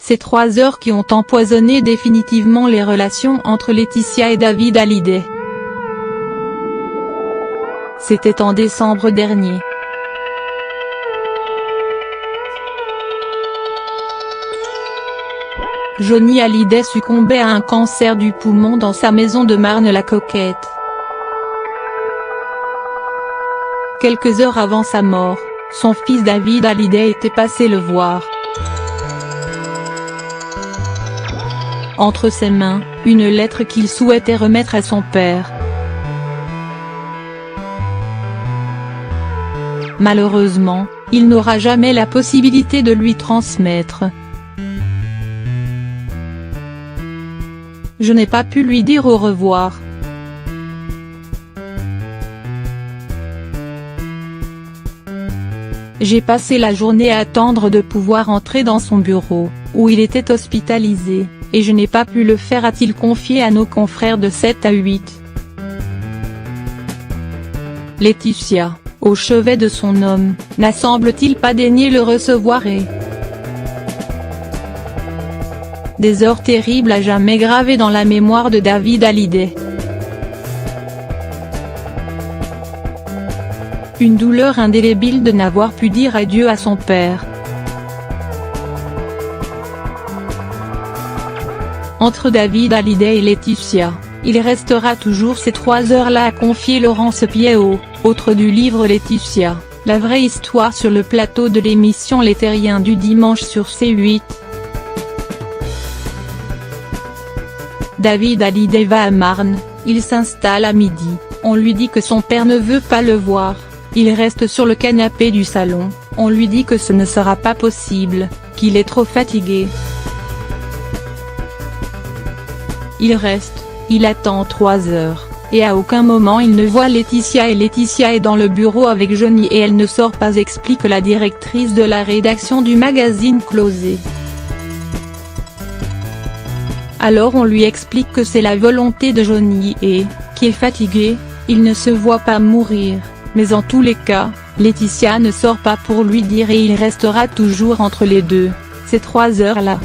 Ces 3 heures qui ont empoisonné définitivement les relations entre Laetitia et David Hallyday. C'était en décembre dernier. Johnny Hallyday succombait à un cancer du poumon dans sa maison de Marne-la-Coquette. Quelques heures avant sa mort, son fils David Hallyday était passé le voir. Entre ses mains, une lettre qu'il souhaitait remettre à son père. Malheureusement, il n'aura jamais la possibilité de lui transmettre. Je n'ai pas pu lui dire au revoir. J'ai passé la journée à attendre de pouvoir entrer dans son bureau, où il était hospitalisé, et je n'ai pas pu le faire, a-t-il confié à nos confrères de 7 à 8. Laetitia, au chevet de son homme, n'a semble-t-il pas daigné le recevoir et des heures terribles à jamais gravées dans la mémoire de David Hallyday. Une douleur indélébile de n'avoir pu dire adieu à son père. Entre David Hallyday et Laetitia, il restera toujours ces 3 heures-là, a confié Laurence Piéau, autre du livre Laetitia, la vraie histoire, sur le plateau de l'émission Les Terriens du dimanche sur C8. David Hallyday va à Marne, il s'installe à midi, on lui dit que son père ne veut pas le voir, il reste sur le canapé du salon, on lui dit que ce ne sera pas possible, qu'il est trop fatigué. Il reste, il attend 3 heures, et à aucun moment il ne voit Laetitia, et Laetitia est dans le bureau avec Johnny et elle ne sort pas, explique la directrice de la rédaction du magazine Closé. Alors on lui explique que c'est la volonté de Johnny et, qui est fatigué, il ne se voit pas mourir, mais en tous les cas, Laetitia ne sort pas pour lui dire et il restera toujours entre les deux, ces 3 heures-là.